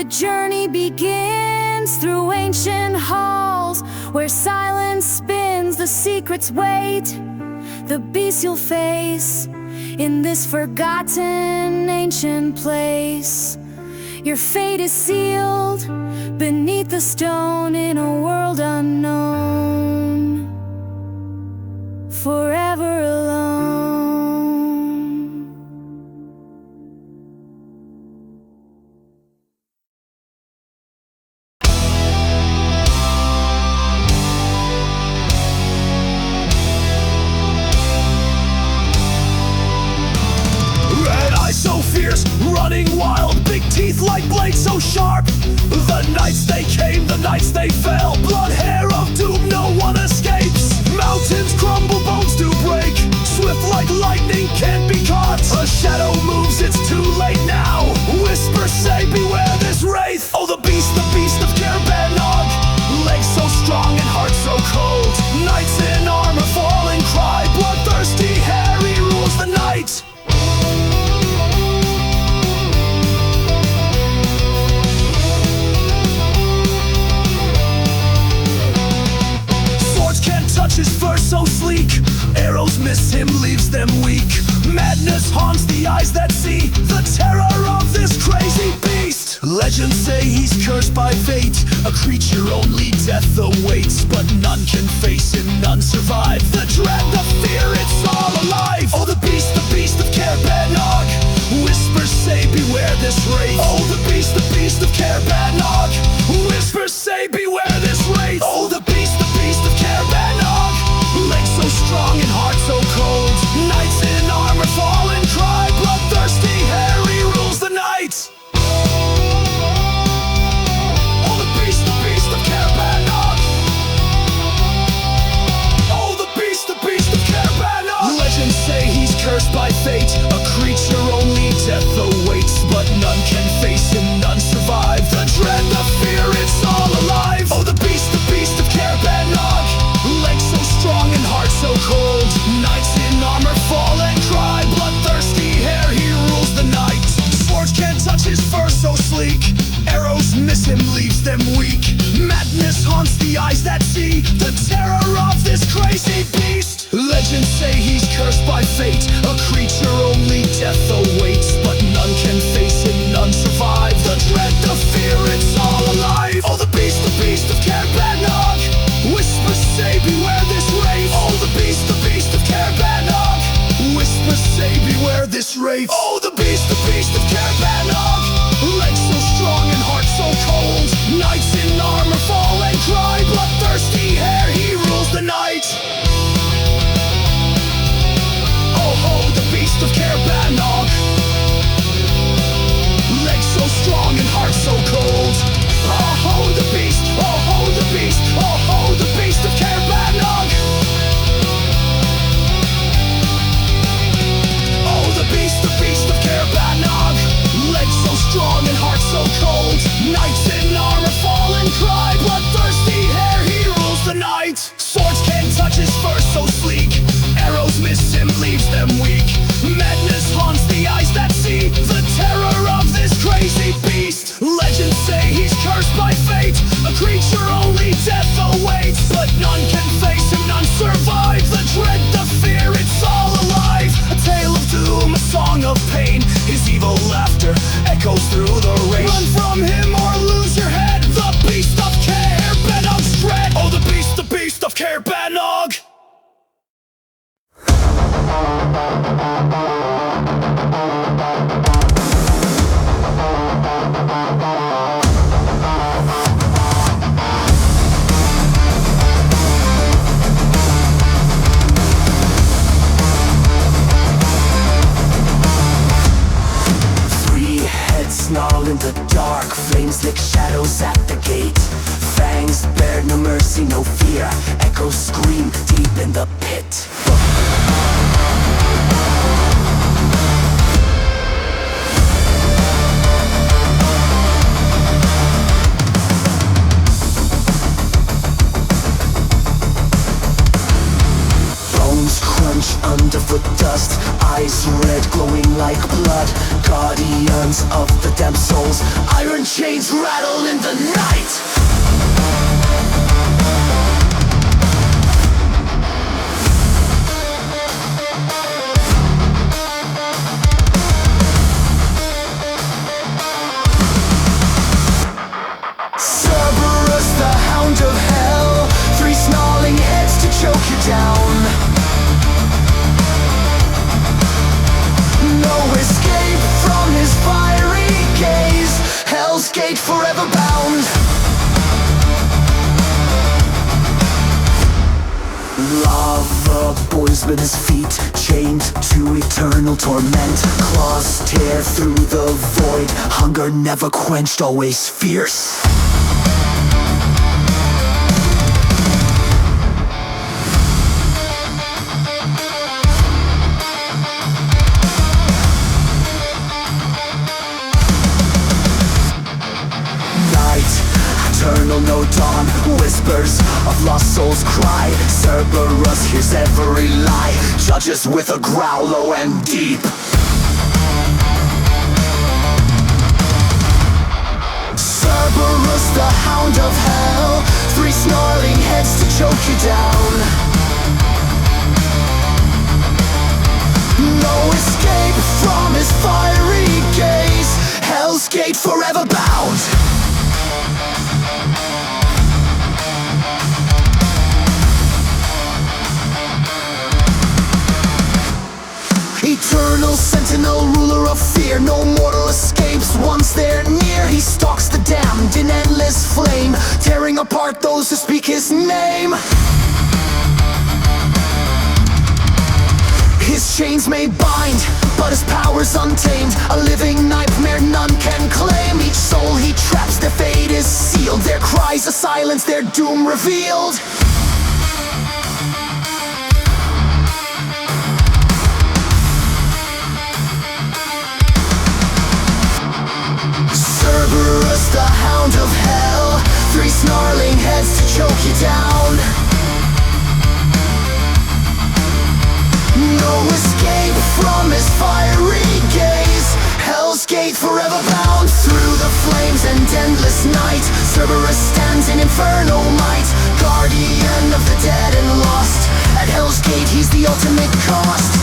The journey begins through ancient halls, where silence spins, the secrets wait. The beast you'll face in this forgotten ancient place. Your fate is sealed beneath the stone in a world unknown, forever alone. So fierce, running wild, big teeth like blades so sharp. The nights they came, the nights they fell, blood hair of doom, no one escapes. Mountains crumble, bones do break, swift like lightning, can't be caught. A shadow moves, it's too late now. Whispers say, beware this wraith. Oh, the beast of Caer'Bannog, legs so strong and heart so cold. Knights in armor fall and cry, bloodthirsty, hairy rules the night. Touch his fur so sleek, arrows miss him, leaves them weak. Madness haunts the eyes that see the terror of this crazy beast. Legends say he's cursed by fate, a creature only death awaits. But none can face him, none survive the dread, the fear, it's all alive. Oh, the beast of Caer'Bannog, whispers say beware this wraith. Oh, the beast of Caer'Bannog, whispers say beware this wraith. Oh, the beast of Caer'Bannog, legs so strong and heart so cold. Knights in armor fall and cry, bloodthirsty, hairy rules the night. Oh, the beast of Caer'Bannog. Oh, the beast of Caer'Bannog. Legends say he's cursed by fate, a creature only death awaits. But none can face him, none survive the dread, the fear, it's all alive. Oh, the beast of Caer'Bannog, legs so strong and heart so cold. Knights in armor fall and cry, bloodthirsty hair, he rules the night. Swords can't touch his fur so sleek, arrows miss him, leaves them weak. Madness haunts the eyes that see the terror of this crazy beast. Legends say he's cursed by fate, a creature only death awaits. But none can face him, none survive the dread, the fear, it's all alive. Oh, the beast of Caer'Bannog, whispers say beware this wraith. Oh, the beast of Caer'Bannog, whispers say beware this wraith. Oh, the beast of Caer'Bannog, legs so strong and heart so cold. Knights in armor fall and cry, bloodthirsty hair, he rules the night. Oh, the beast of Caer'Bannog, legs so strong and heart so cold. Oh, the beast, oh, the beast, oh, the beast of Caer'Bannog. Oh, the beast of Caer'Bannog, legs so strong and heart so cold. Knights in armor fall and cry, bloodthirsty hair, he rules the night. Swords can't touch his fur so sleek, arrows miss him, leaves them weak. Madness haunts the eyes that see the terror of this crazy beast. Legends say he's cursed by fate, a creature only death awaits. But none can face him, none survive the dread, the fear, it's all alive. A tale of doom, a song of pain, his evil laughter echoes through the rain. Run from him or lose your head, the beast of Caer'Bannog's dread. Oh, the beast of Caer'Bannog. Snarl in the dark, flames lick shadows at the gate. Fangs bared no mercy, no fear, echoes scream deep in the pit. underfoot dust, eyes red glowing like blood. Guardian sons of the damned souls. Iron chains rattle in the night. Cerberus, the hound of hell, 3 snarling heads to choke you down. No escape from his fiery gaze, Hell's Gate forever bound. Lava boils with his feet, chained to eternal torment. Claws tear through the void, hunger never quenched, always fierce. Eternal, no dawn, whispers of lost souls cry. Cerberus hears every lie, judges with a growl low and deep. Cerberus, the hound of hell, 3 snarling heads to choke you down. No escape from his fiery gaze, Hell's Gate forever bound. Eternal sentinel, ruler of fear, no mortal escapes once they're near. He stalks the damned in endless flame, tearing apart those who speak his name. His chains may bind, but his power's untamed. A living nightmare none can claim. Each soul he traps, their fate is sealed. Their cries are silenced, their doom revealed. Cerberus, the hound of hell, 3 snarling heads to choke you down. No escape from his fiery gaze, Hell's Gate forever bound. Through the flames and endless night, Cerberus stands in infernal might, guardian of the dead and lost. At Hell's Gate he's the ultimate cost.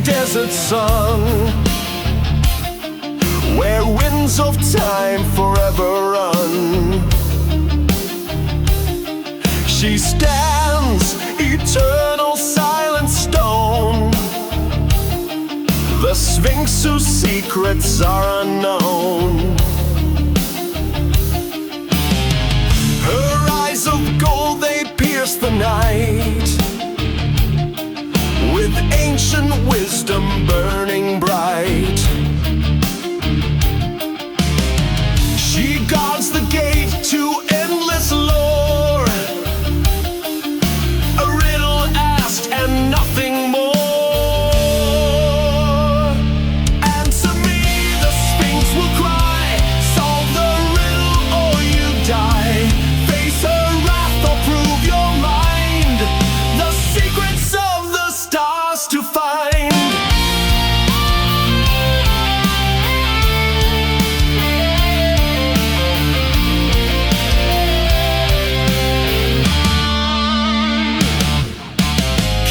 Desert sun, where winds of time forever run, she stands, eternal silent stone, the Sphinx whose secrets are unknown. Her eyes of gold, they pierce the night, with ancient wisdom burning bright. She guards the gate to endless lore, a riddle asked and nothing more. And to me the Sphinx will cry, solve the riddle or you die. Face her wrath or prove your mind, the secrets of the stars to find.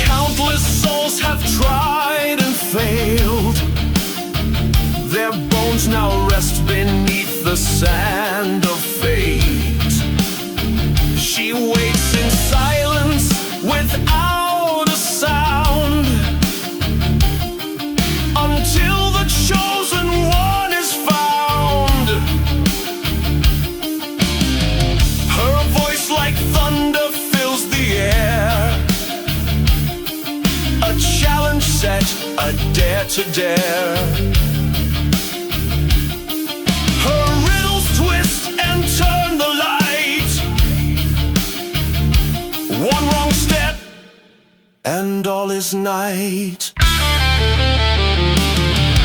Countless souls have tried and failed, their bones now rest beneath the sand of fate. She waits in silence without a sound, until the chosen one is found. Her voice like but dare to dare. Her riddles twist and turn the light. One wrong step and all is night.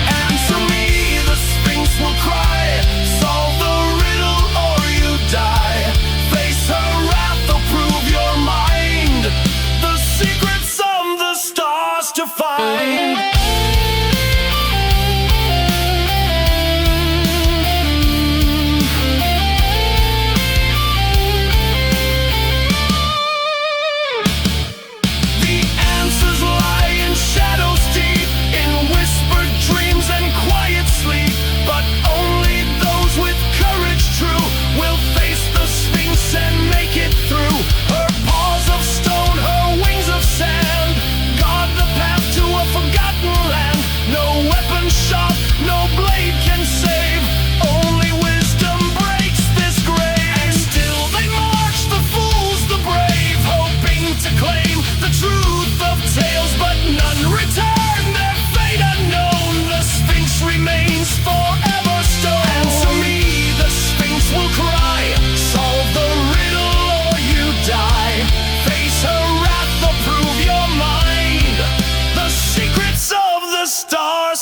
Answer me, the Sphinx will cry. Solve the riddle or you die. Face her wrath or prove your mind. The secrets of the stars to find.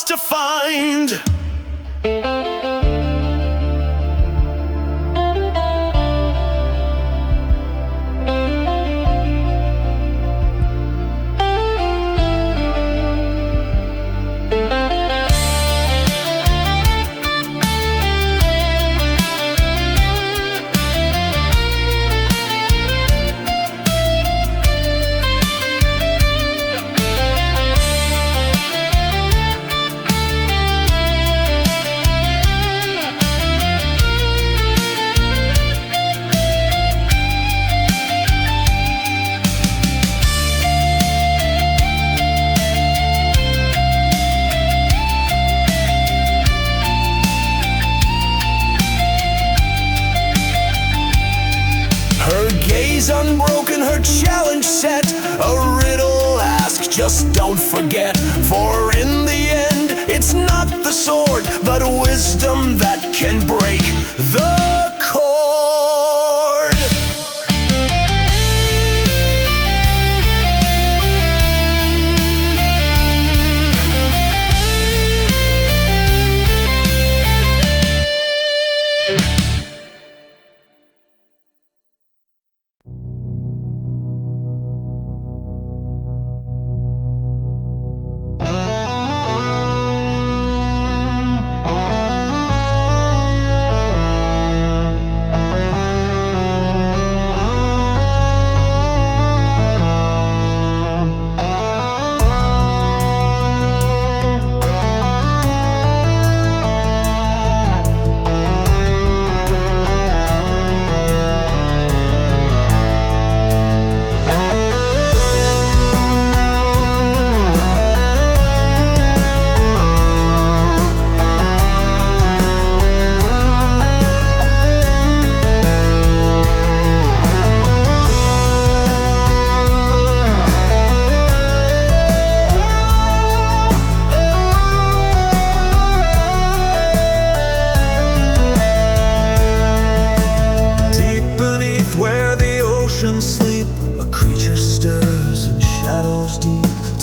To find. Unbroken, her challenge set. A riddle ask, just don't forget. For in the end, it's not the sword, but wisdom that can break the cord.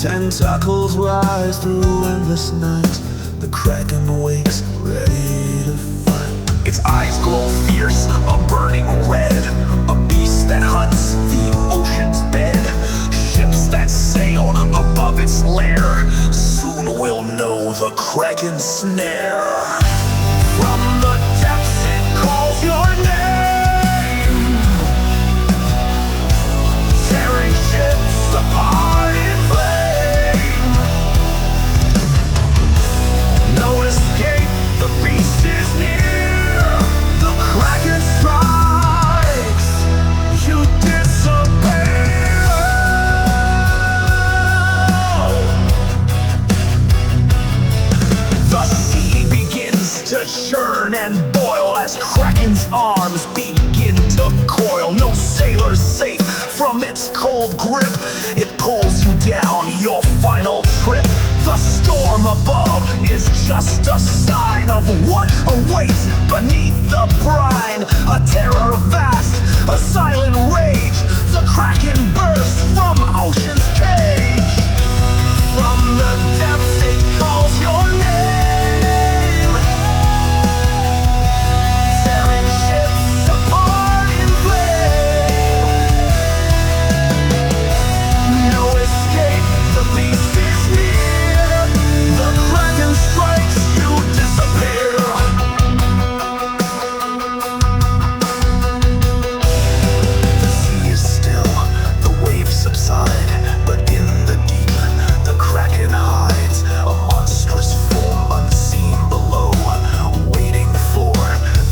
Tentacles rise through endless night. The Kraken wakes, ready to fight. Its eyes glow fierce, a burning red. A beast that hunts the ocean's bed. Ships that sail above its lair. Soon we'll know the Kraken's snare. From the depths it calls your name, tearing ships apart in flame. No escape, the beast is near. The Kraken strikes, you disappear. The sea begins to churn and boil as Kraken's arms begin to coil. No sailor's safe from its cold grip. It pulls you down your final trip. The The storm above is just a sign of what awaits beneath the brine. A terror vast, a silent rage. The kraken bursts from ocean's cage. From the depths it calls your name, tearing ships apart in flame. No escape, the beast is near. The kraken strikes, you disappear. The sea is still, the waves subside, but in the deep, the kraken hides, a monstrous form unseen below, waiting for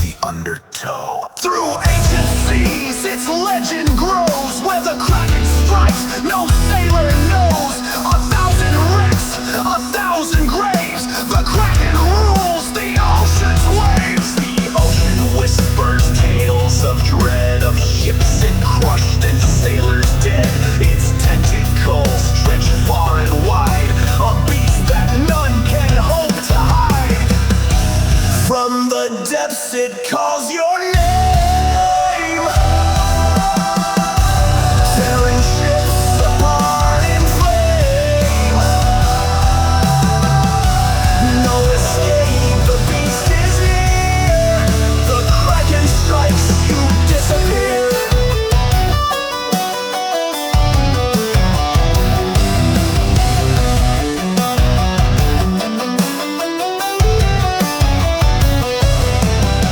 the undertow. Through ancient seas, its legend grows. Where the kraken strikes, no sailor knows. 1,000 wrecks, 1,000 graves. The kraken rules the ocean's waves. The ocean whispers tales of dread, of ships it crushed and sailors dead. Its tentacles stretch far and wide, a beast that none can hope to hide. From the depths it calls your name, tearing ships apart in flame. No escape, the beast is near. The kraken strikes, you disappear.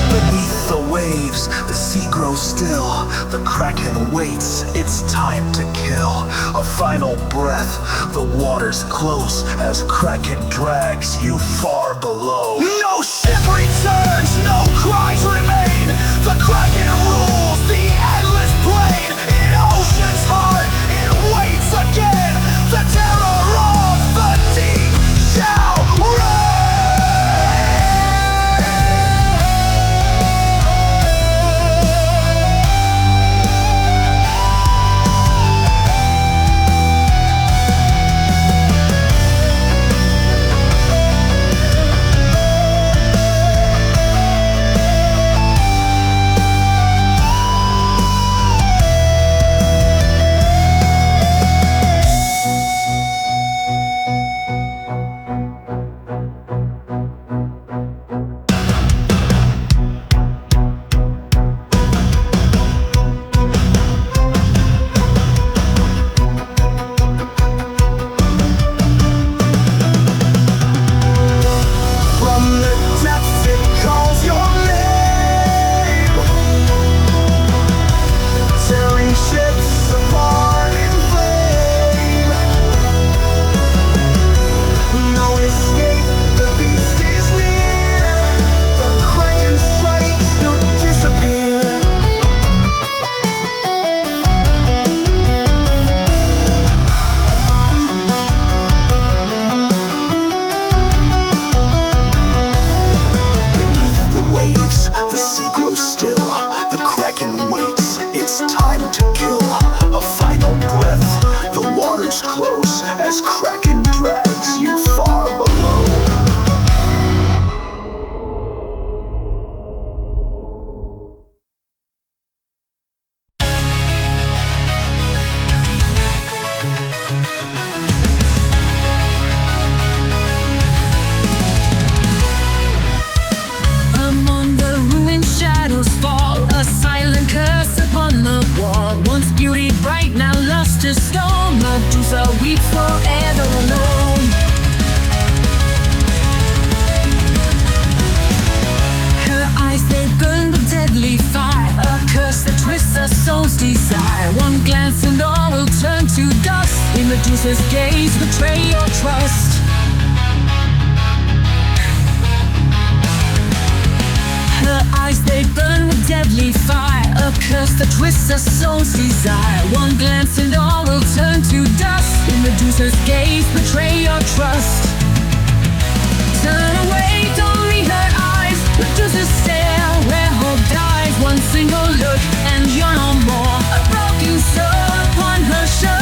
Beneath the waves, the sea grows still. The kraken waits, it's time to kill. A final breath, the waters close as kraken drags you far below. No ship returns, no cries remain. The kraken rules the endless plain. In ocean's heart, it waits again. The terror of the deep shall reign. Medusa weeps forever alone. Her eyes, they burn with deadly fire, a curse that twists a soul's desire. One glance and all will turn to dust. In Medusa's gaze, betray your trust. Her eyes, they burn with deadly fire, a curse that twists a soul's desire. One glance and all will turn to dust. In Medusa's gaze, betray your trust. Turn away, don't meet her eyes. Medusa's stare, where hope dies. One single look, and you're no more. A broken soul upon her shore.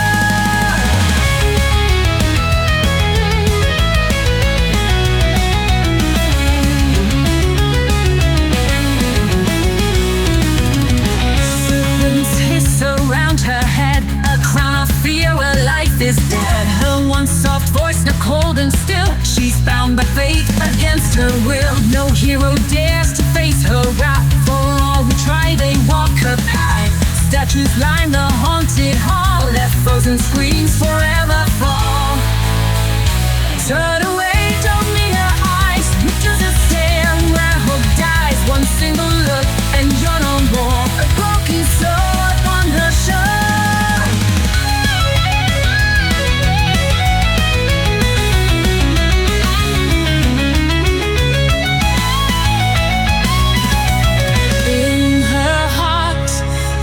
is dead. Her once soft voice now cold and still. She's bound by fate against her will. No hero dares to face her wrath. For all who try they walk her path. Statues line the haunted hall. Left frozen screams forever fall. Turn away, don't meet her eyes. Medusa stare where hope dies. One single look and you're no more. A broken soul upon her shore. In her heart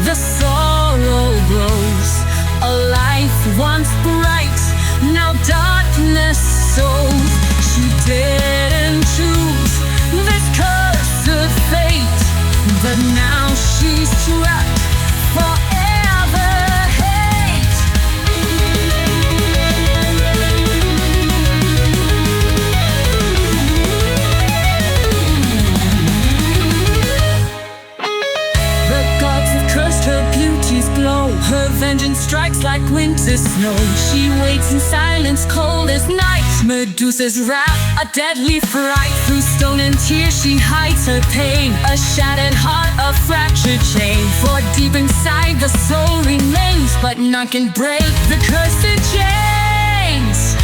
the sorrow grows. A life once bright, now darkness sows. She didn't choose this cursed fate, but now she's trapped forever hate. The gods have cursed her beauty's glow. Her vengeance strikes like winter snow. She waits in silence cold as night. Medusa's wrath, a deadly fright. Through stone and tears she hides her pain. A shattered heart, a fractured chain. For deep inside the soul remains, but none can break the cursed chains.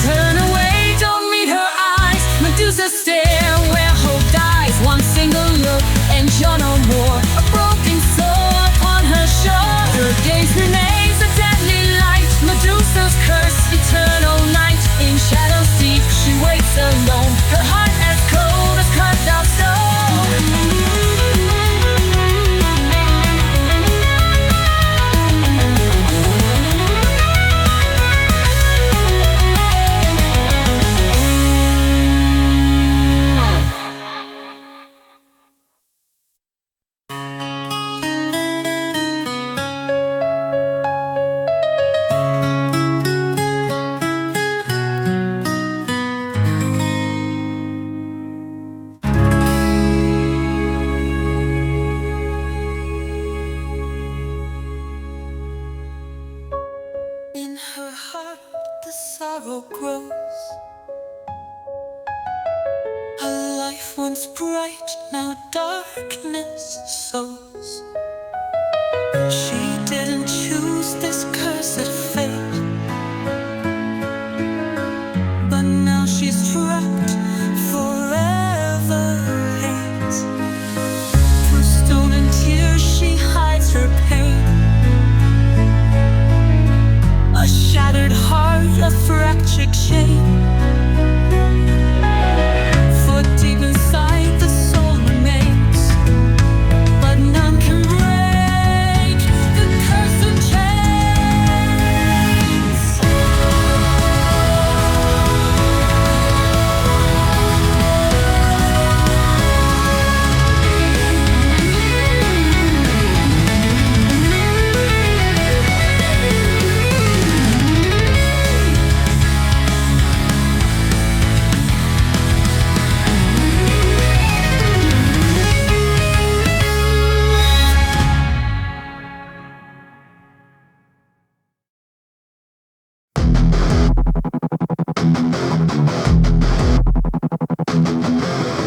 Turn away, don't meet her eyes. Medusa stare where hope dies. One single look and you're no more. A broken soul upon her shore. Her gaze remains a deadly light. Medusa's curse, eternal night. In shadows deep, she waits alone. Her heart as cold as cut out stone. In her heart the sorrow grows. A life once bright, now darkness sows. She didn't choose this cursed fate, but now she's trapped forever hate. Through stone and tears she hides her pain. A shattered heart, a fractured chain. For deep inside the soul remains, but none can break the cursed chains.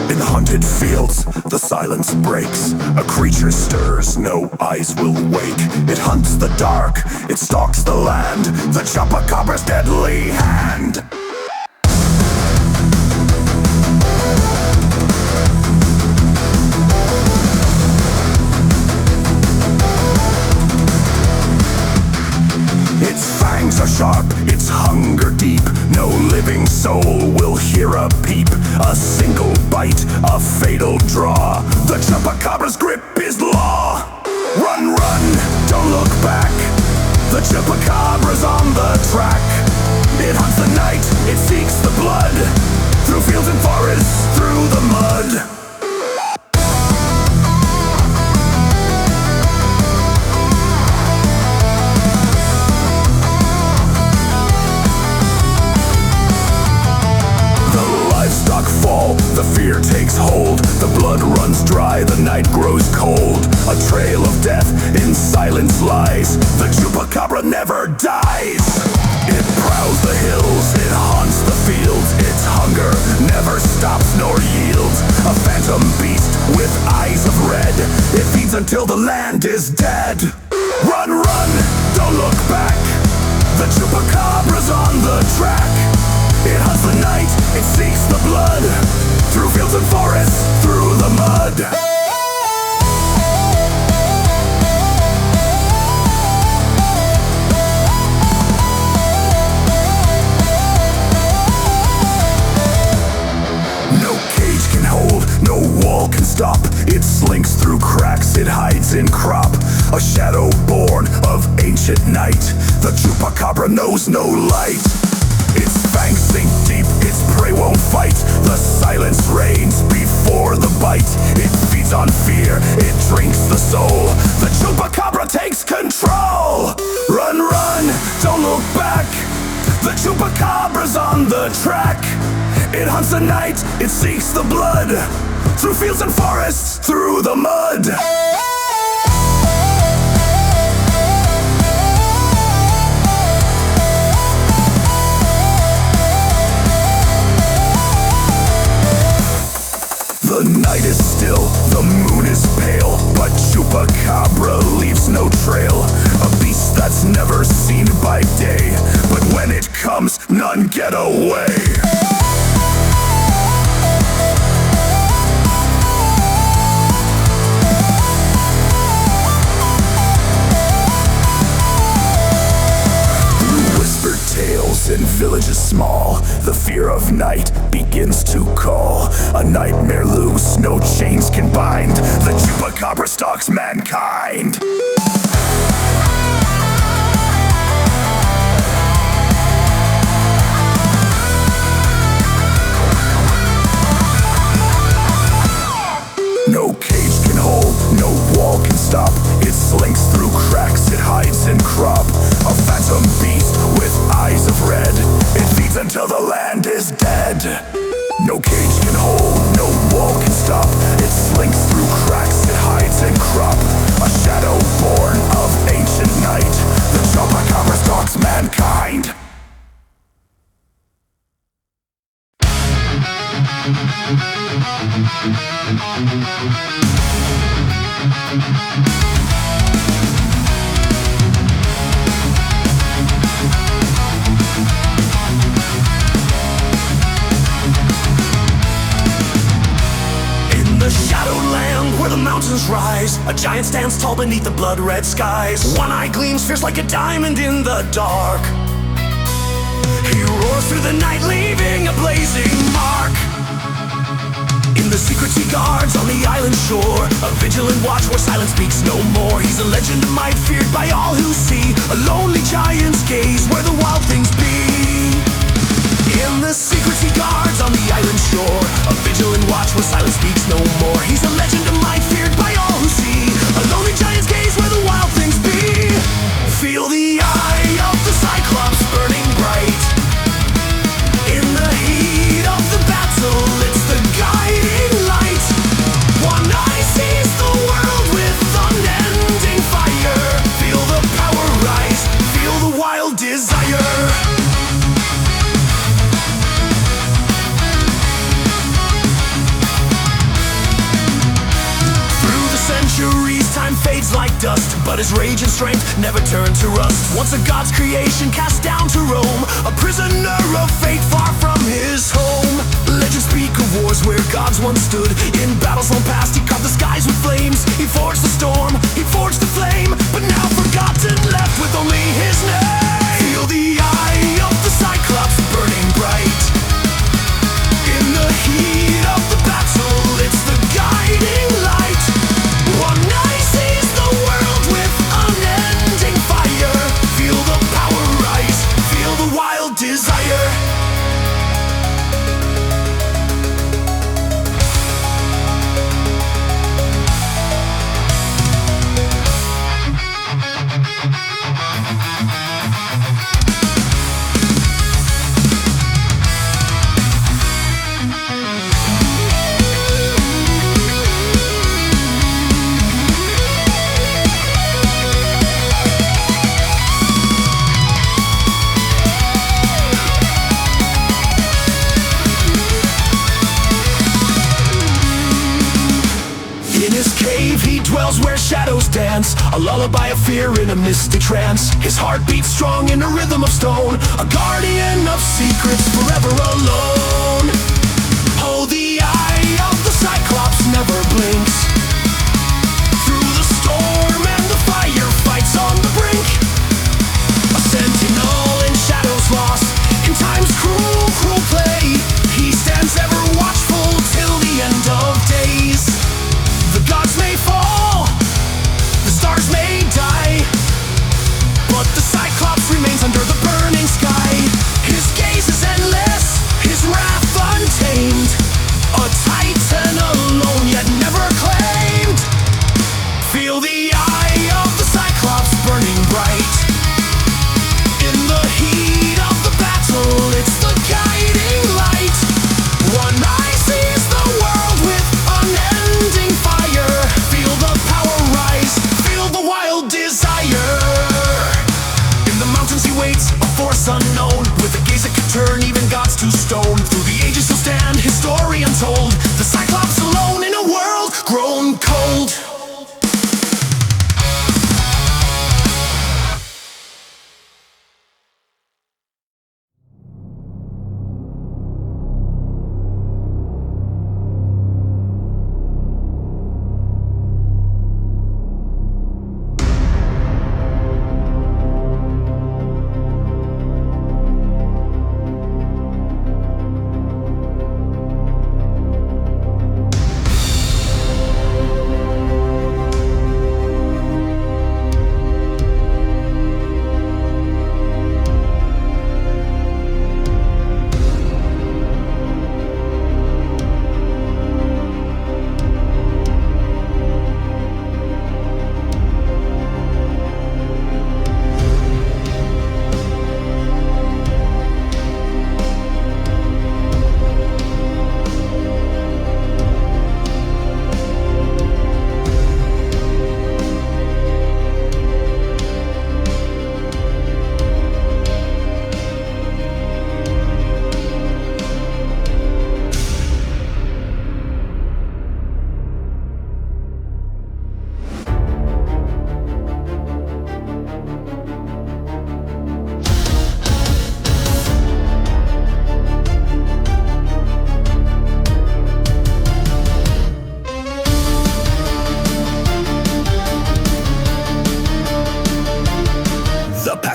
In haunted fields, the silence breaks. A creature stirs, no eyes will wake. It hunts the dark, it stalks the land. The Chupacabra's deadly hand. Its fangs are sharp, its hunger deep. No living soul will hear a peep. A single bite, a fatal draw. The Chupacabra's grip is law. Run, run, don't look back. The Chupacabra's on the track. It hunts the night, it seeks the blood. Through fields and forests, through the mud. Fall, the fear takes hold. The blood runs dry, the night grows cold. A trail of death in silence lies. The Chupacabra Chupacabra never dies. It prowls the hills, it haunts the fields. Its hunger never stops nor yields. A phantom beast with eyes of red. It feeds until the land is dead. Run, run, don't look back. The Chupacabra's on the track. It hunts the night, it seeks the blood. Through fields and forests, through the mud. No cage can hold, no wall can stop. It slinks through cracks, it hides in crop. A shadow born of ancient night. The Chupacabra knows no light. Its fangs sink deep, its prey won't fight. The silence reigns before the bite. It feeds on fear, it drinks the soul. The Chupacabra takes control. Run, run, don't look back. The Chupacabra's on the track. It hunts the night, it seeks the blood. Through fields and forests, through the mud. The night is still, the moon is pale, but Chupacabra leaves no trail. A beast that's never seen by day, but when it comes, none get away. Tales in villages small, the fear of night begins to call. A nightmare loose, no chains can bind. The Chupacabra stalks mankind. No cage can hold, no wall can stop. It slinks through cracks, it hides in crop. A phantom beast with eyes of red. It feeds until the land is dead. No cage can hold, no wall can stop. It slinks through cracks, it hides in crop. A shadow born of ancient night. The Chupacabra stalks mankind. In the Shadowland where the mountains rise, a giant stands tall beneath the blood-red skies. One eye gleams fierce like a diamond in the dark. He roars through the night, leaving a blazing mark. In the secrets he guards on the island shore, a vigilant watch where silence speaks no more. He's a legend of might feared by all who see, a lonely giant's gaze where the wild things be. In the secrets he guards on the island shore, a vigilant watch where silence speaks no more. He's a legend of might feared by all who see, a lonely giant's gaze where the wild things be. Feel the eye of the Cyclops burning bright. In the heat of the battle, it's the guiding light. One eye sees the world with unending fire. Feel the power rise, feel the wild desire. Centuries, time fades like dust, but his rage and strength never turn to rust. Once a god's creation cast down to Rome, a prisoner of fate far from his home. Legends speak of wars where gods once stood. In battles long past, he carved the skies with flames. He forged the storm, he forged the flame, but now forgotten, left with only his name. Feel the eye of the Cyclops burning bright. In the heat of the battle, it's the guiding light. One eye sees the world with unending fire. Feel the power rise, feel the wild desire. lullaby of fear in a mystic trance. His heart beats strong in a rhythm of stone, a guardian of secrets forever alone. Oh, the eye of the Cyclops never blinks. Through the storm and the fire fights on the brink, a sentinel in shadows lost in time's cruel, cruel play. He stands ever watchful till the end of days. The gods may fall, the stars may die, but the Cyclops remains under the burning sky. His gaze is endless, his wrath untamed, a titan alone yet never claimed. Feel the eye of the Cyclops burning bright. In the heat of the battle, it's the guiding light. One eye sees the world with unending fire. Feel the power rise, feel the wild desire. In the mountains he waits, a force unknown, with a gaze that could turn even gods to stone. Through the ages he'll stand, his story untold, the Cyclops alone in a world grown cold.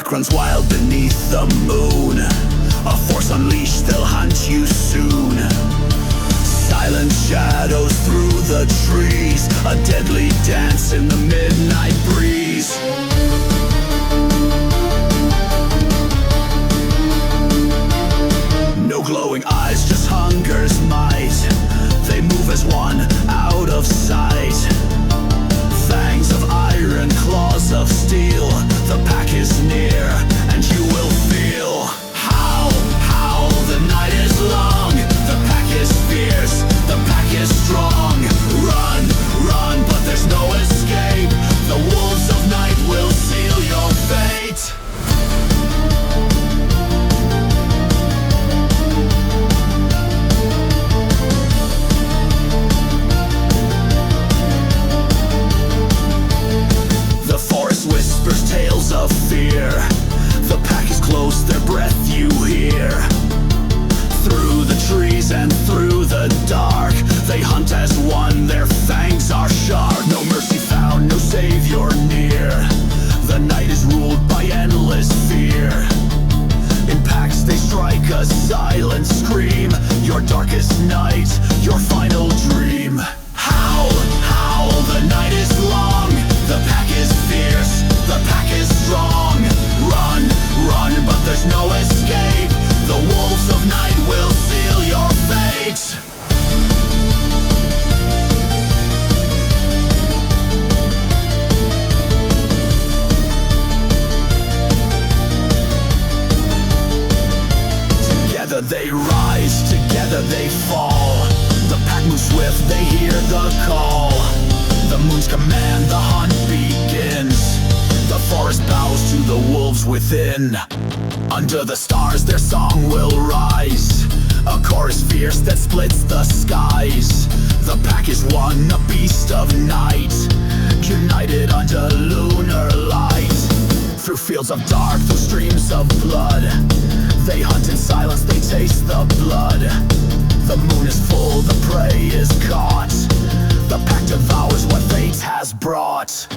Runs wild beneath the moon, a force unleashed, they'll hunt you soon. Silent shadows through the trees, a deadly dance in the midnight breeze. No glowing eyes, just hunger's might. They move as one, out of sight. Fangs of iron, claws of steel, the pack is near, and you will feel. Howl, howl, the night is long, the pack is fierce, the pack is strong. Run, run, but there's no escape, the wolves of night will seal your fate. Whispers tales of fear. The pack is close, their breath you hear. Through the trees and through the dark, they hunt as one, their fangs are sharp. No mercy found, no savior near. The night is ruled by endless fear. In packs they strike a silent scream. Your darkest night, your final dream. Howl, howl, the night is long, the pack is fierce, the pack is strong. Run, run, but there's no escape, the wolves of night will seal your fate. Together they rise, together they fall. The pack moves swift, they hear the call. The moon's command, the hunt begins. The forest bows to the wolves within. Under the stars their song will rise, a chorus fierce that splits the skies. The pack is one, a beast of night, united under lunar light. Through fields of dark, through streams of blood, they hunt in silence, they taste the blood. The moon is full, the prey is caught. The pack devours what fate has brought.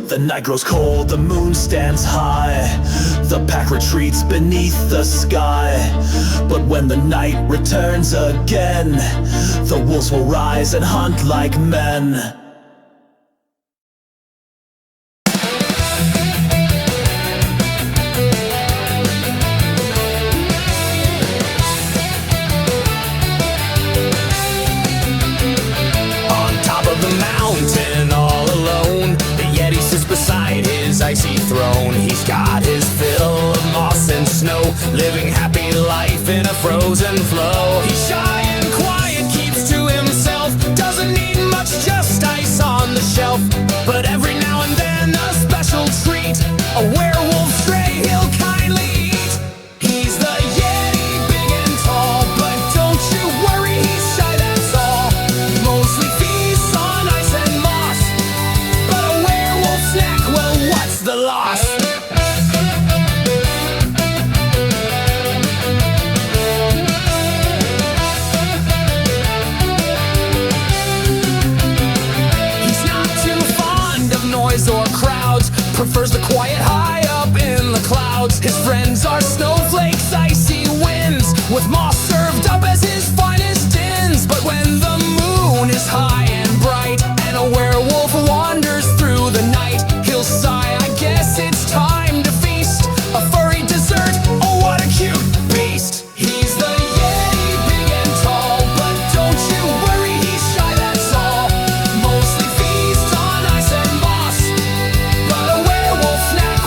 The night grows cold, the moon stands high. The pack retreats beneath the sky. But when the night returns again, the wolves will rise and hunt like men. On top of the mountain, all alone, the Yeti sits beside his icy throne. He's got his fill of moss and snow, living happy life in a frozen flow. He's shy and quiet, keeps to himself, doesn't need much, just ice on the shelf. But every now and then a special treat, a werewolf stray he'll kindly eat. He's the Yeti, big and tall, but don't you worry, he's shy, that's all. Mostly feasts on ice and moss, but a werewolf snack, well, what's the loss? He's not too fond of noise or crowds, prefers the quiet high up in the clouds. His friends are snowflakes, icy winds, with moss served up as his finest dins. But when the moon is high and bright, and a werewolf wanders through the night, he'll sigh, I guess it's time to feast. A furry dessert, oh what a cute beast. He's the Yeti, big and tall, but don't you worry, he's shy, that's all. Mostly feasts on ice and moss, but a werewolf snack,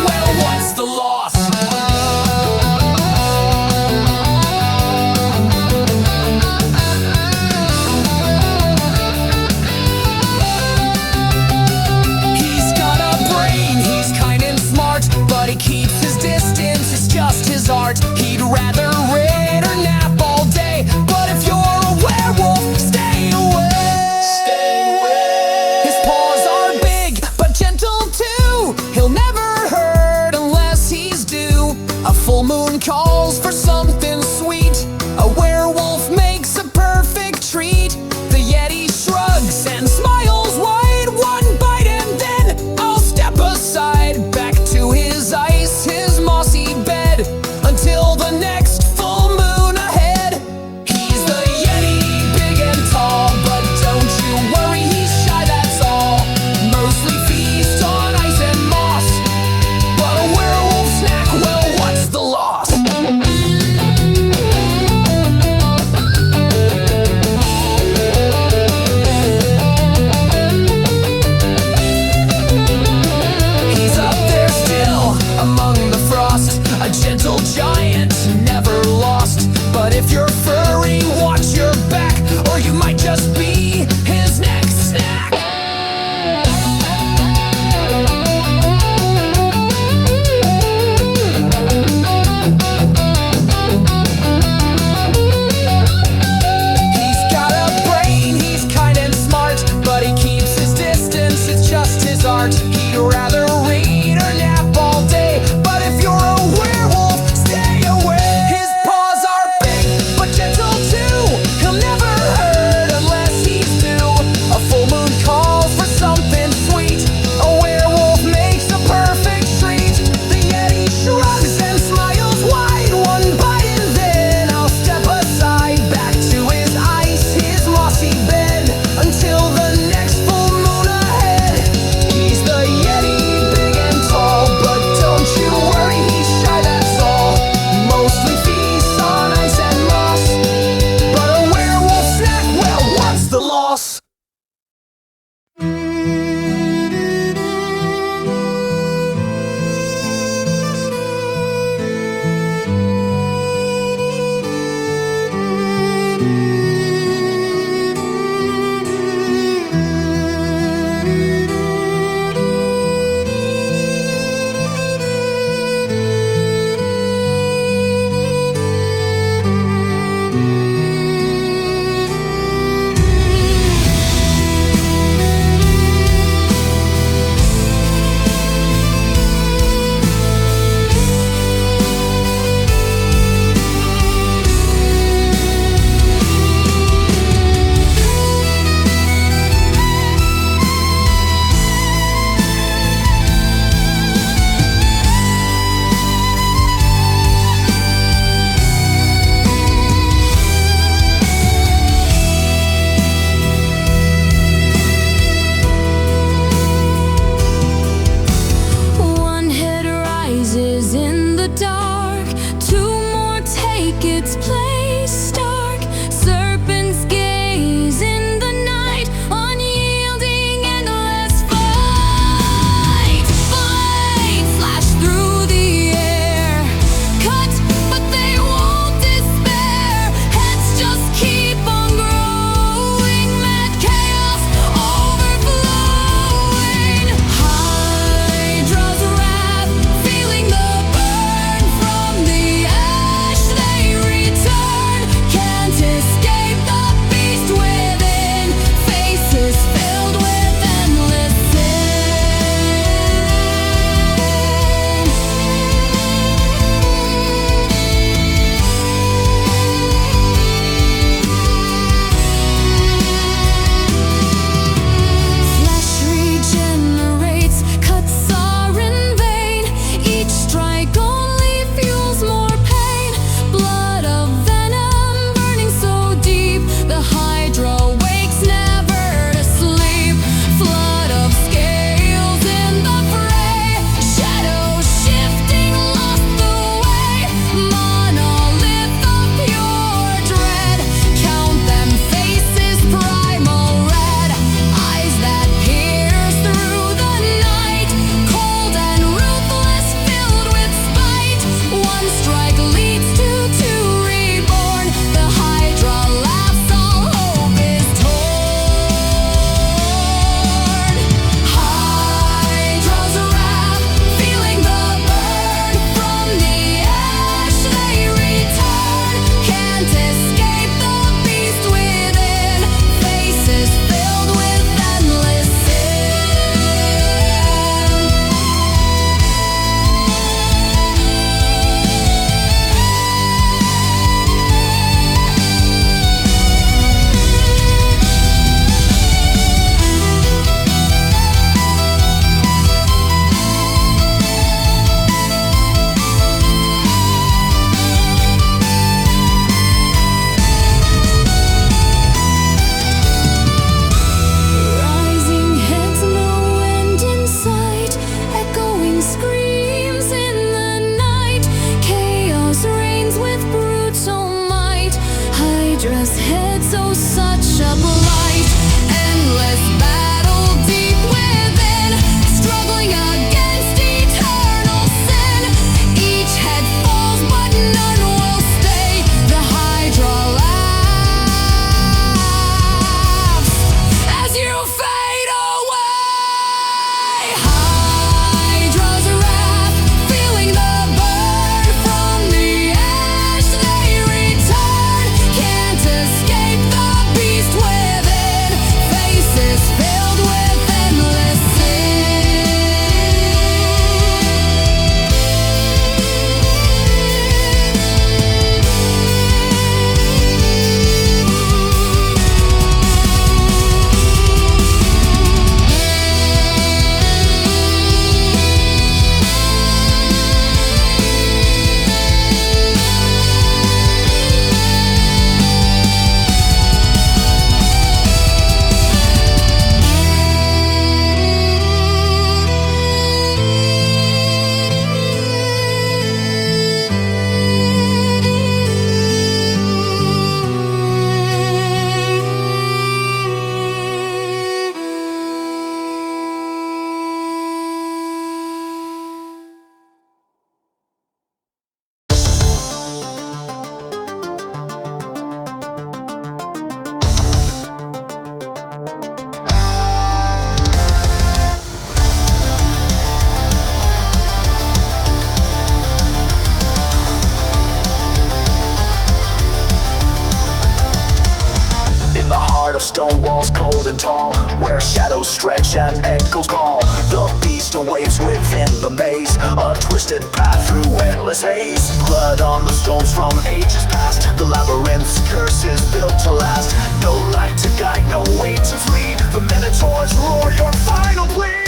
tall, where shadows stretch and echoes call. The beast awaits within the maze, a twisted path through endless haze. Blood on the stones from ages past, the labyrinth's curse is built to last. No light to guide, no way to flee, the Minotaurs roar your final plea.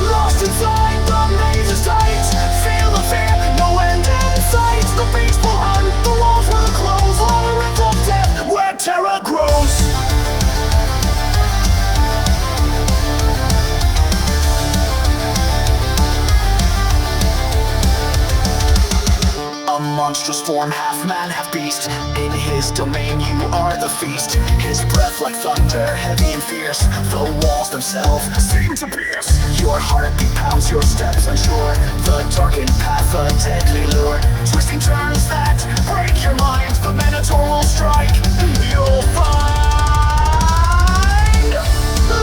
Lost inside, the maze is tight, feel the fear, no end in sight. The beast will hunt, the walls will close, labyrinth of death, where terror grows. A monstrous form, half man, half beast. In his domain you are the feast. His breath like thunder, heavy and fierce. The walls themselves seem to pierce. Your heartbeat pounds, your steps unsure. The darkened path, a deadly lure. Twisting turns that break your mind. The Minotaur will strike, you'll find.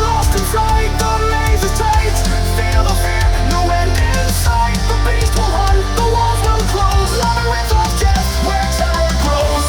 Lost inside, the maze is tight. Feel the fear, no end in sight. The beast will hunt, the walls will close. Labyrinth of death, where terror grows.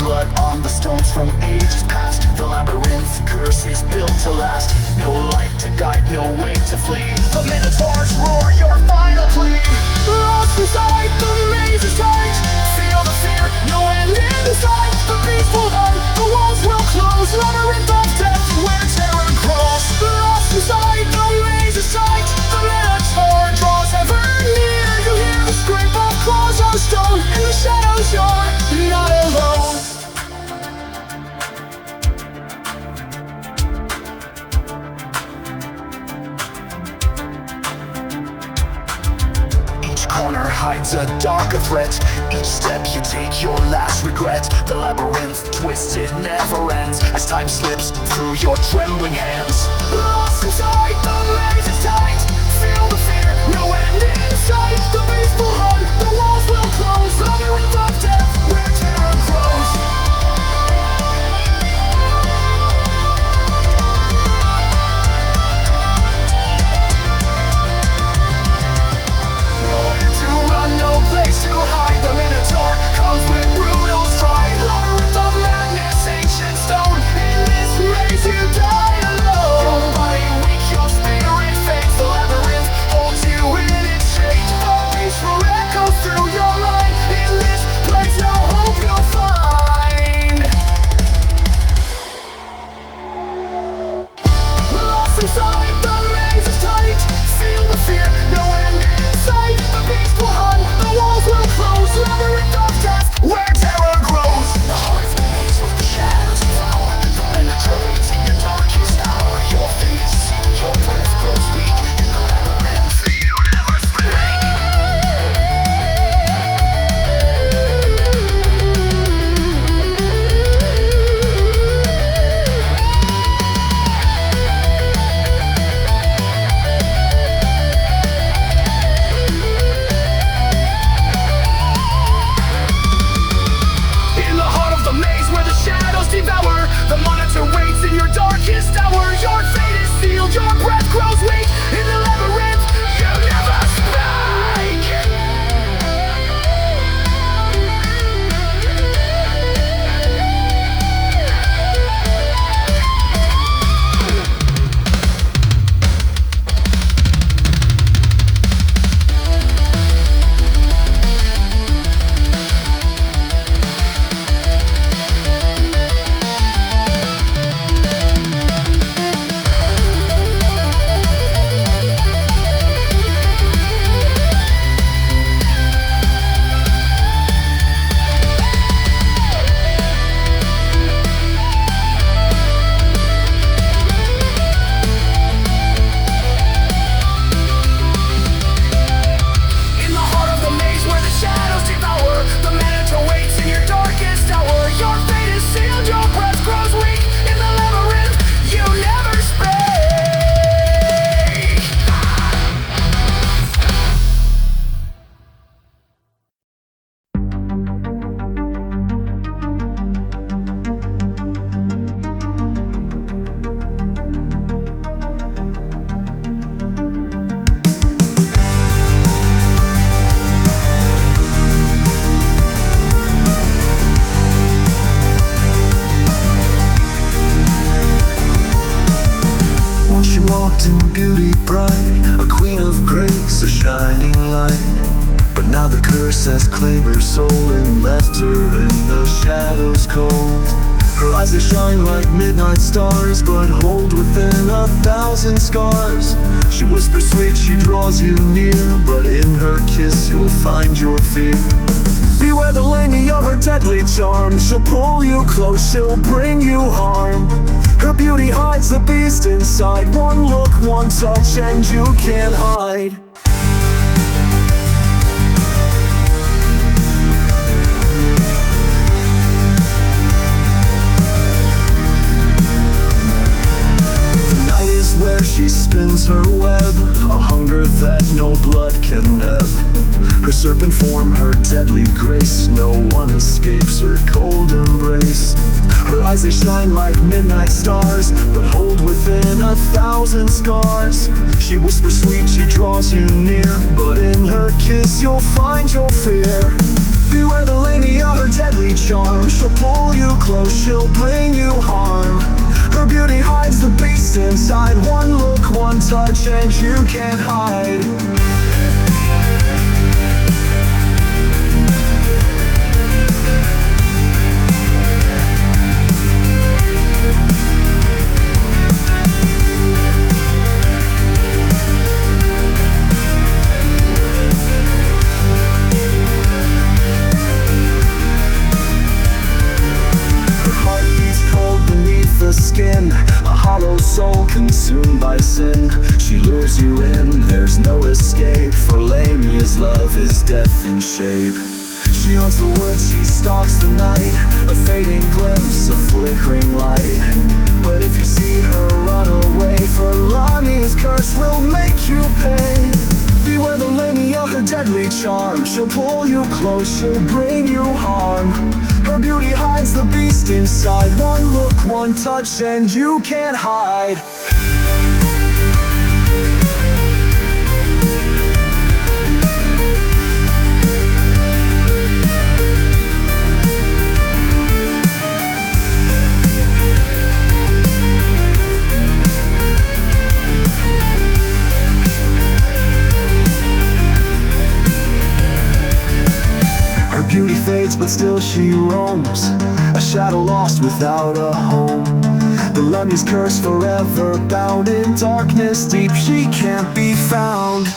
Blood on the stones from ages past, the labyrinth curse is built to last. No light to guide, no way to flee, the Minotaurs roar your final plea. Lost inside, the maze is tight. Feel the fear, no end in sight. The beast will hunt, the walls will close. Labyrinth of death, where terror grows. Lost inside, the maze is tight. The Minotaur draws ever near. You hear the scrape of claws on stone. In the shadows you're not alone. Corner hides a darker threat. Each step you take, your last regret. The labyrinth twisted never ends as time slips through your trembling hands. Lost inside, the maze is tight. Feel the fear, no end in sight. The beast will hunt, the walls will close. Labyrinth of death, where terror grows. No place to hide, the Minotaur comes with brutal stride. Labyrinth of madness, ancient stone. In this race you die alone. Your body weak, your spirit fades. The labyrinth holds you in its shade. The beast will echo through princess claimed her soul and left her in the shadows cold. Her eyes they shine like midnight stars, but hold within 1,000 scars. She whispers sweet, she draws you near, but in her kiss you'll find your fear. Beware the lady of her deadly charm. She'll pull you close, she'll bring you harm. Her beauty hides the beast inside. One look, one touch, and you can't hide. Where she spins her web, a hunger that no blood can ebb. Her serpent form, her deadly grace, no one escapes her cold embrace. Her eyes they shine like midnight stars, but hold within 1,000 scars. She whispers sweet, she draws you near, but in her kiss you'll find your fear. Beware the lady of her deadly charm. She'll pull you close, she'll bring you harm. Her beauty hides the beast inside. One look, one touch, and you can't hide. Skin, a hollow soul consumed by sin. She lures you in, there's no escape, for Lamia's love is death in shape. She haunts the woods, she stalks the night, a fading glimpse, a flickering light. But if you see her, run away, for Lamia's curse will make you pay. Beware the lady of her deadly charm. She'll pull you close, she'll bring you harm. Her beauty hides the beast inside. One look, one touch, and you can't hide. Beauty fades, but still she roams, a shadow lost without a home. The Lamia's curse forever bound in darkness deep, she can't be found.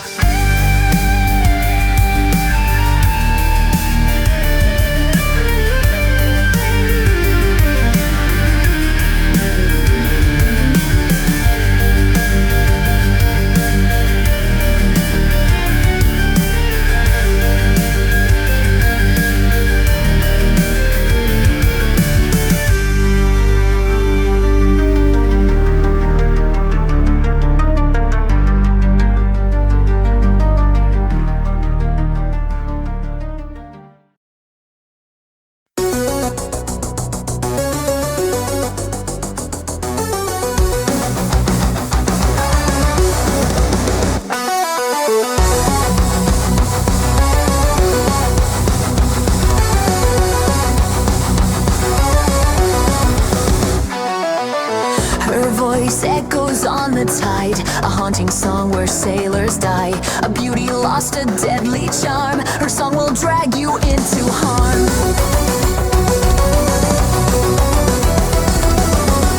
A haunting song where sailors die, a beauty lost, a deadly charm. Her song will drag you into harm.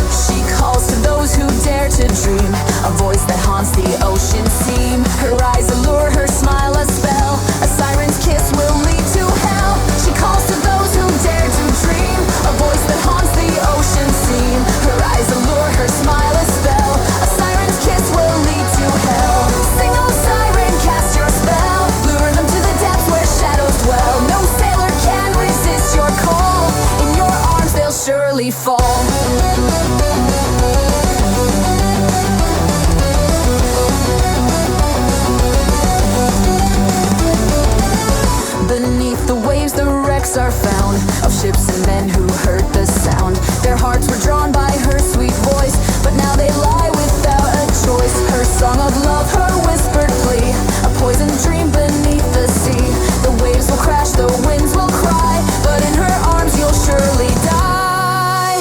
She calls to those who dare to dream, a voice that haunts the ocean seam. Her eyes allure, her smile a spell, a siren's kiss will lead to hell. She calls to those who dare to dream, a voice that haunts the ocean seam. Her eyes allure, her smile a spell, a siren's kiss will lead to hell. Sing, oh siren, cast your spell, lure them to the depths where shadows dwell. No sailor can resist your call, in your arms they'll surely fall. Beneath the waves the wrecks are found, of ships and men who heard the sound. Their hearts were drawn by her sweet voice, but now they lie without a choice. Her song of love, her whispered plea, a poisoned dream beneath the sea. The waves will crash, the winds will cry, but in her arms you'll surely die.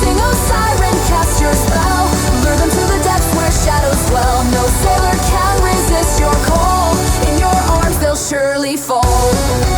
Sing, oh siren, cast your spell, lure them to the depths where shadows dwell. No sailor can resist your call, in your arms they'll surely fall.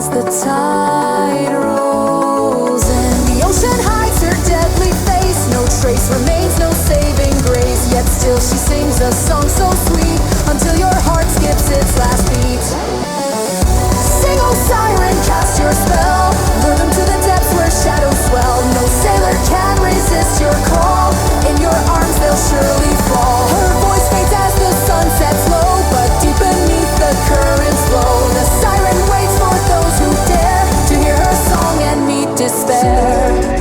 as the tide rolls in. The ocean hides her deadly face, no trace remains, no saving grace. Yet still she sings a song so sweet, until your heart skips its last beat. Sing, oh Siren, cast your spell, lure them to the depths where shadows swell. No sailor can resist your call, in your arms they'll surely fall. Her voice fades as the sun sets low, but deep beneath the currents flow. The siren waits for those who dare to hear her song and meet despair.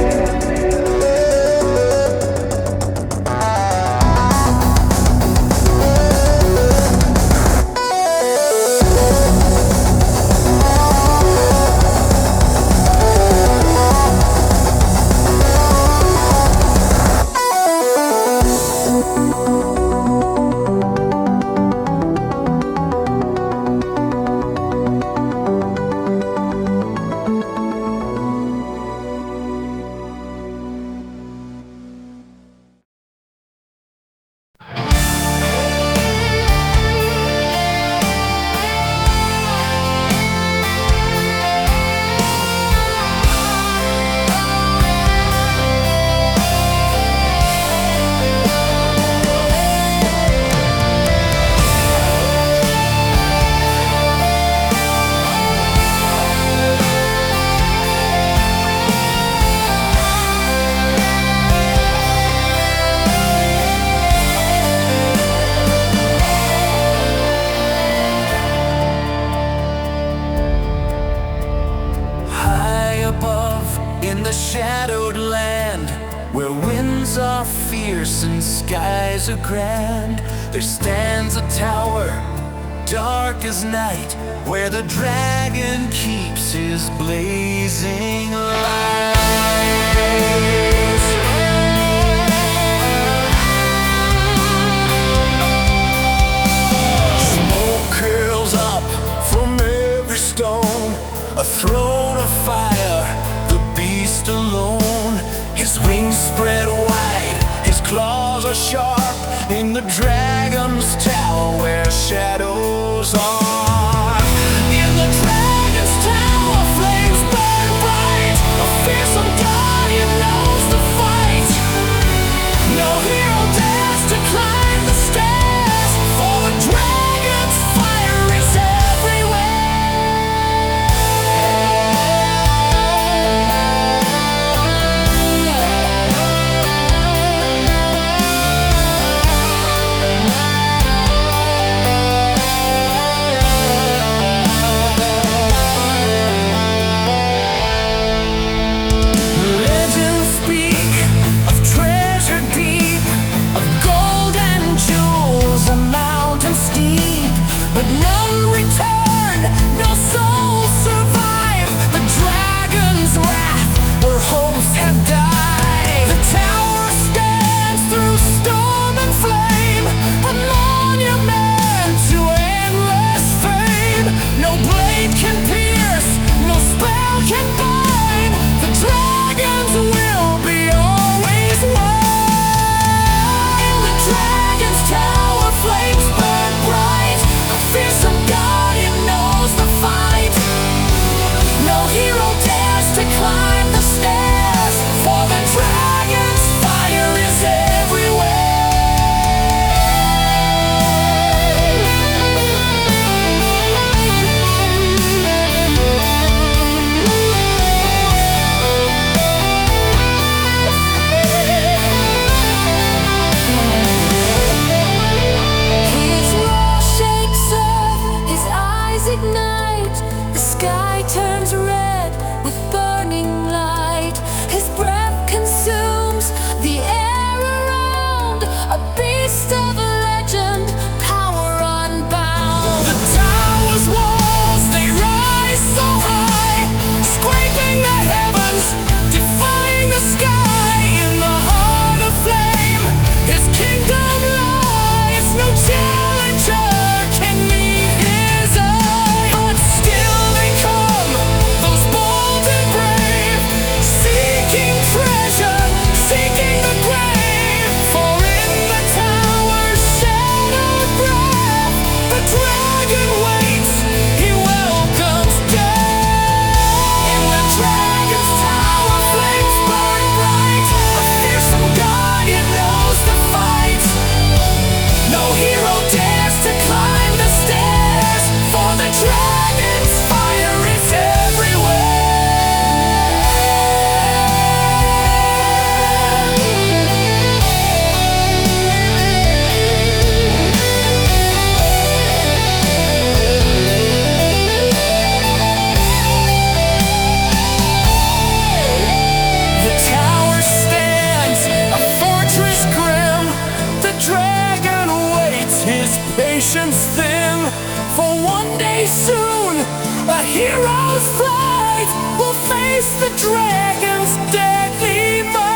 Grand, there stands a tower, dark as night, where the dragon keeps his blazing light. Smoke curls up from every stone, a throne of fire, the beast alone. His wings spread wide, his claws are sharp, in the dragon's tower where shadows are. In the dragon's tower flames burn bright, a fearsome guardian knows the fight. No hero dares to climb the stairs, for the dragon's fire is everywhere. But none return, no soul survive the dragon's wrath, where hopes have died. The tower stands through storm and flame, a monument to endless fame. No blade can pierce, no spell can bind, the dragon's will be always one. In the dragon's tower flames burn bright, fearsome guardian knows the fight. No hero dares to climb the stairs, for the dragon's fire is everywhere. His roar shakes earth, his eyes ignite, the sky turns red with burning light. His breath consumes the air around, a beast of legend, power unbound. The tower's walls, they rise so high, scraping the heavens, defying the sky. In the heart of flame, his kingdom lies, no challenger can meet his eye. But still they come, those bold and brave, seeking treasure, seeking the grave. For in the tower's patience thin. For one day soon, a hero's flight will face the dragon's deadly might.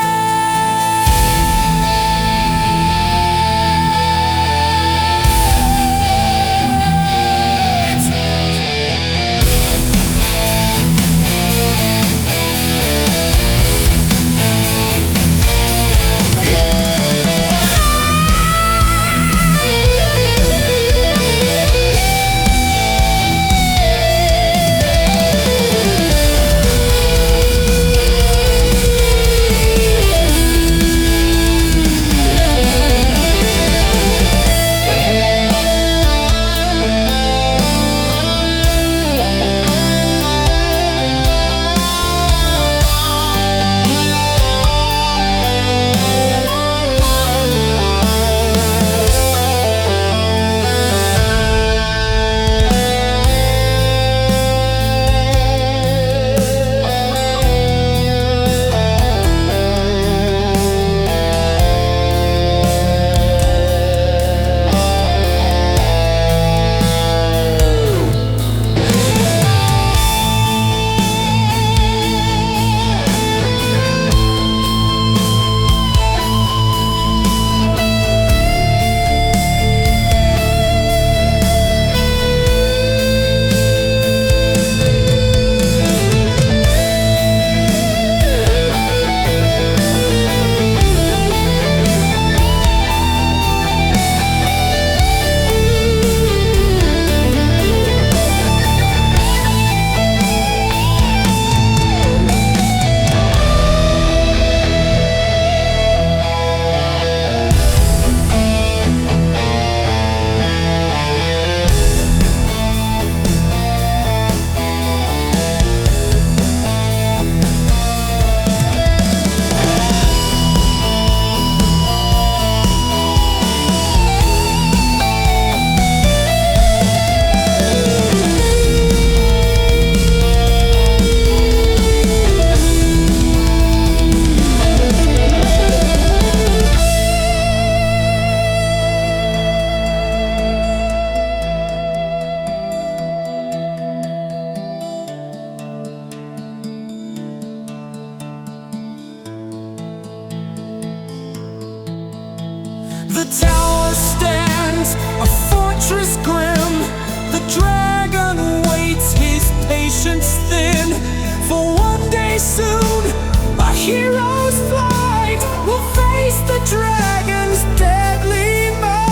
The tower stands, a fortress grim. The dragon waits, his patience thin. For one day soon, a hero's flight will face the dragon's deadly might.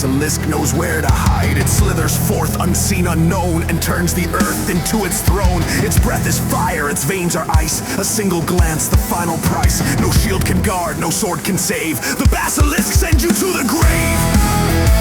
basilisk knows where to hide. It slithers forth unseen, unknown, and turns the earth into its throne. Its breath is fire, its veins are ice. A single glance, the final price. No shield can guard, no sword can save. The basilisk sends you to the grave.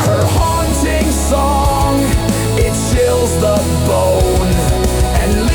Her haunting song, it chills the bone and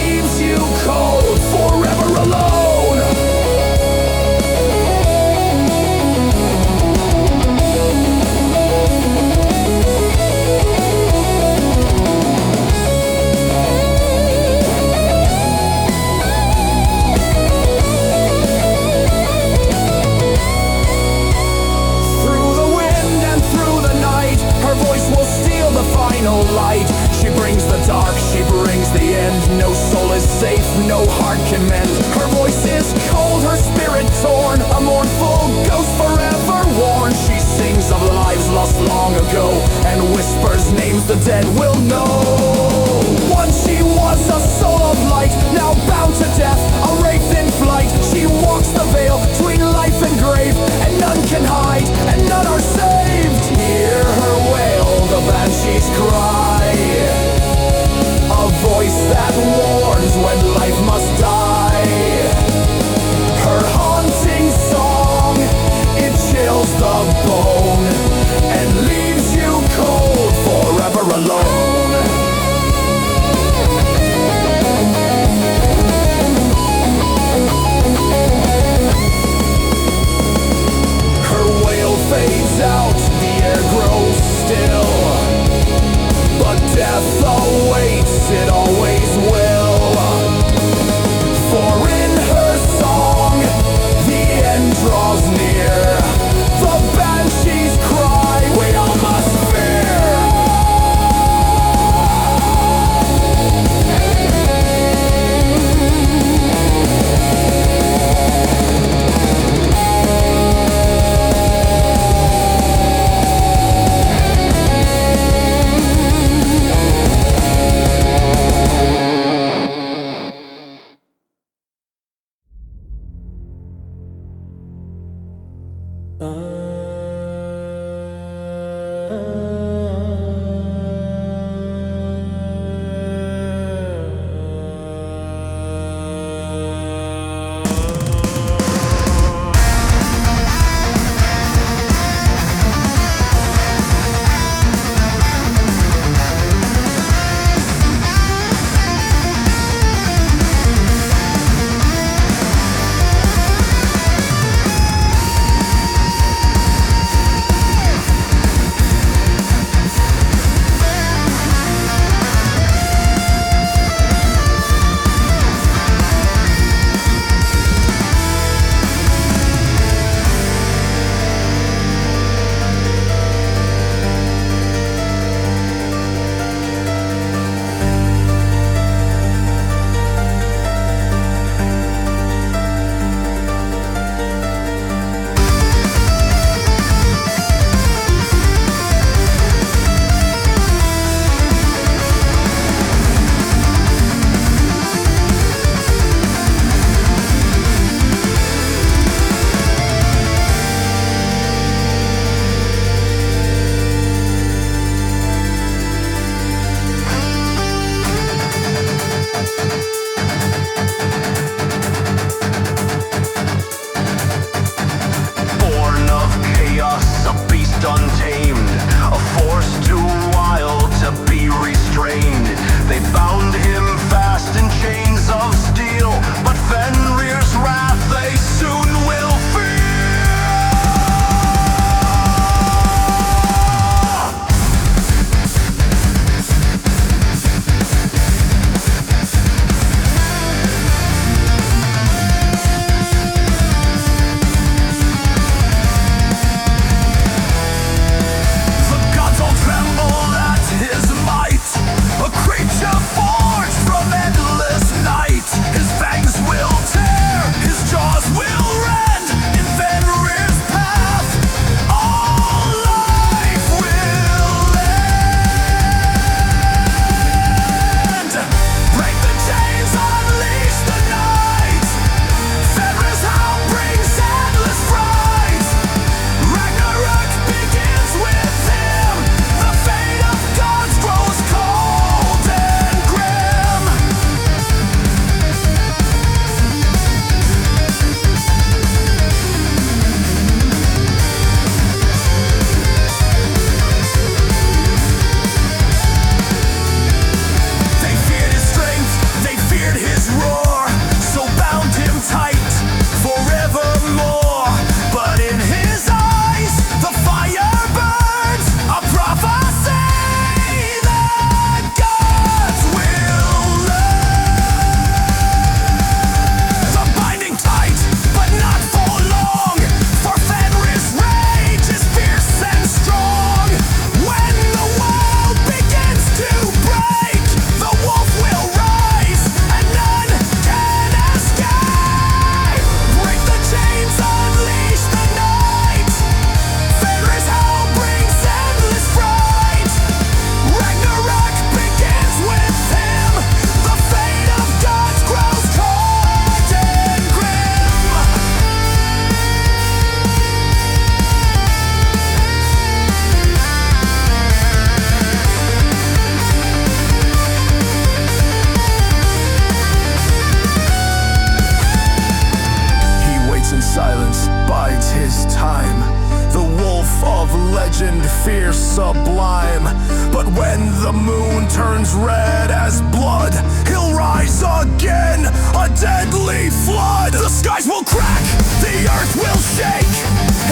sublime. But when the moon turns red as blood, he'll rise again, a deadly flood. The skies will crack, the earth will shake,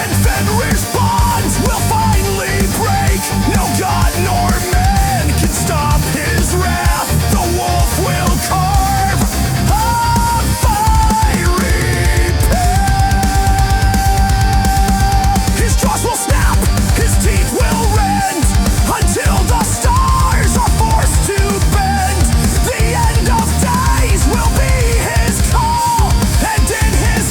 and Fenrir's bonds will finally break. No god nor man can stop his wrath. The wolf will carve a fiery path. His jaws will snap, his teeth will rend, until the stars are forced to bend. The end of days will be his call, and in his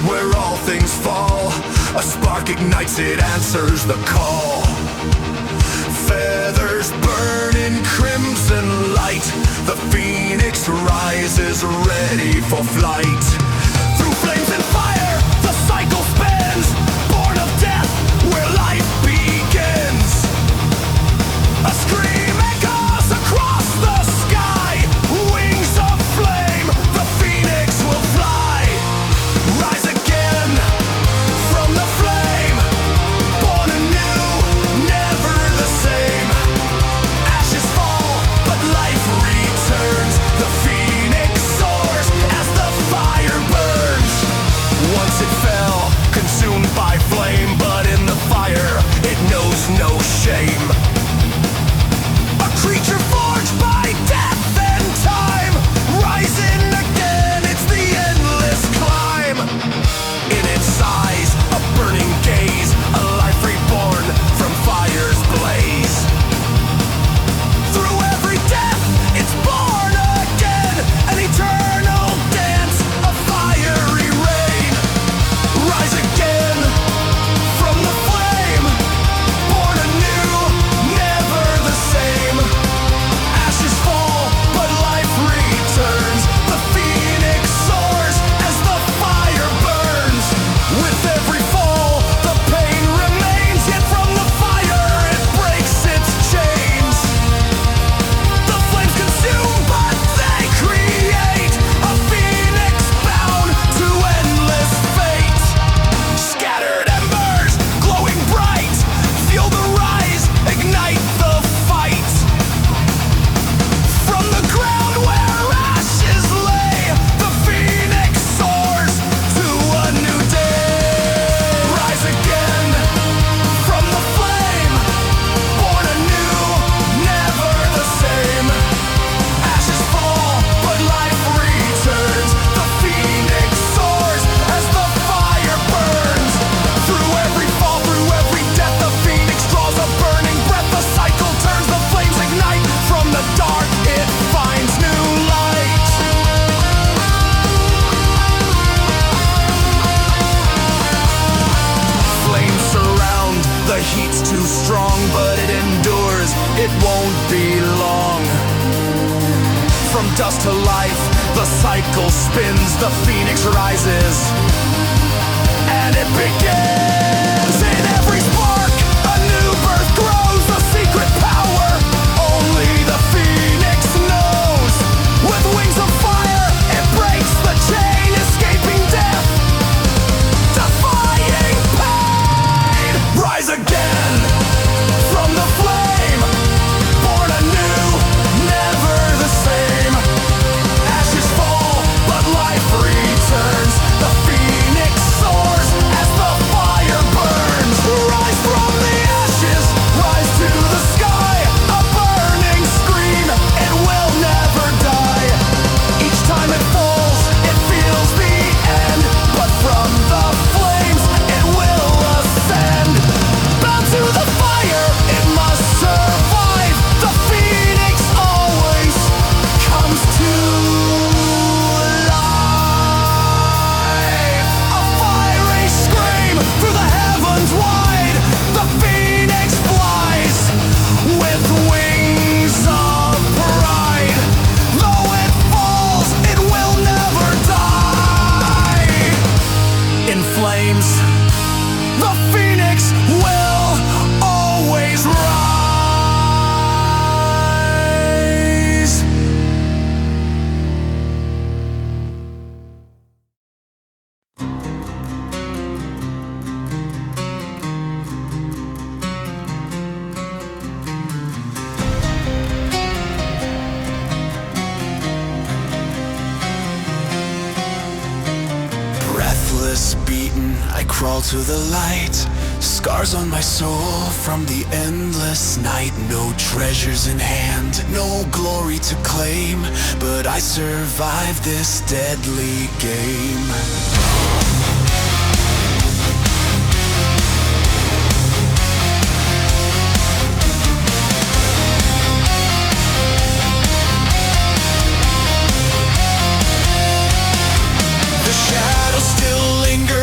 where all things fall. A spark ignites, it answers the call. Feathers burn in crimson light. The phoenix rises ready for flight. Through flames and fire, the cycle spins. Born of death, where life begins. A scream echoes across the sky. Wings of flame, the phoenix will fly. Rise again from the flame. Born anew, never the same. Ashes fall, but life returns. The phoenix soars as the fire burns. Once it fell, consumed by flame, but in the fire, it knows no shame. A creature forged by death and time, rising again, it's the endless climb. In its eyes, a burning gaze, a life reborn from fire's blaze. Through every death, it's born again, an eternal dance, a fiery rain. Rise again from the flame, born anew, never the same. Ashes fall, but life returns. The phoenix soars as the fire burns. With every fall, the pain remains, yet from the fire it breaks its chains. The flames consume, but they create a phoenix bound to endless fate. Scattered embers, glowing bright, feel the rise, ignite the fight. From the ground where ashes lay, the phoenix soars to a new day. Rise again from the flame, born anew, never the same. Ashes fall, but life returns. The phoenix soars as the fire burns. Through every fall, through every death, the phoenix draws a burning breath. The cycle turns, the flames ignite. From the dark, it finds new light. Flames surround, the heat's too strong, but it endures, it won't be long. From dust to life, the cycle spins, the phoenix rises, and it begins. In every spark, a new birth grows, a secret power only the phoenix knows. With wings of fire, it breaks the chain, escaping death, defying pain. Rise again from the flame, born anew, never the same. Ashes fall, but life returns. The phoenix soars as the fire burns. Rise from the ashes, rise to the sky. A burning scream, it will never die. Each time it falls, it feels the end, but from the flames, it will ascend. Bound to the fire, it must survive. The phoenix always comes to life. A fiery scream through the heavens wide. The phoenix flies with wings of pride. Though it falls, it will never die. In flames, the phoenix will always rise. Breathless, beaten, I crawl to the light. Scars on my soul from the endless night. No treasures in hand, no glory to claim, but I survived this deadly game. The shadows still linger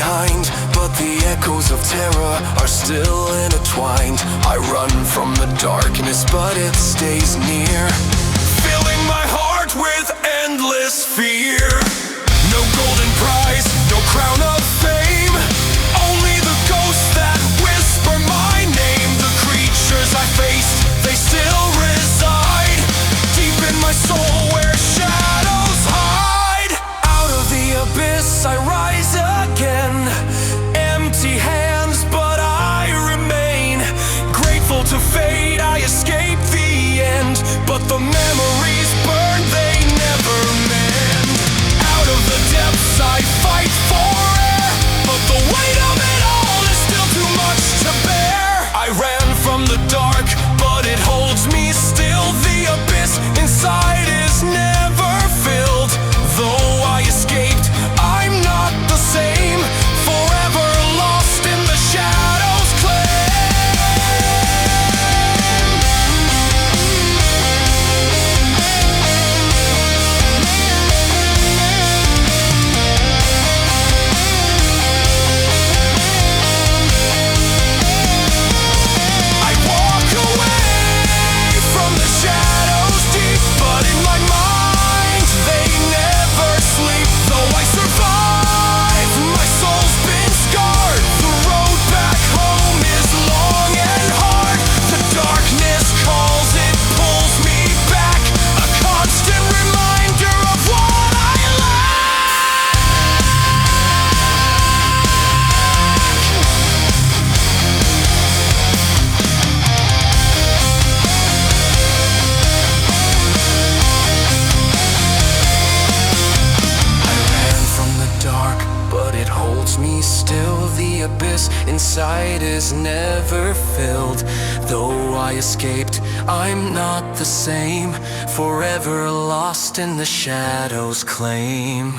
behind, but the echoes of terror are still intertwined. I run from the darkness, but it stays near, filling my heart with endless fear. No golden prize, no crown of fame, only the ghosts that whisper my name. The creatures I faced, they still reside deep in my soul where shadows hide. Out of the abyss I rise again, empty hands but I remain. Grateful to fate I escaped the end, but the memories burn, they never mend. Out of the depths I fight for air, but the weight of it all is still too much to bear. I ran from the dark, but it holds me still. The abyss inside is never filled. Though I escaped, I'm not the same, forever lost in the shadows claim. I walk away from the shadows deep, but in my mind they never sleep. Though I survive, my soul's been scarred. The road back home is long and hard. The darkness calls, it pulls me back, a constant reminder of what I lack. I ran from the dark, but it holds me still. The abyss inside is never filled. Though I escaped, I'm not the same, forever lost in the shadows claim.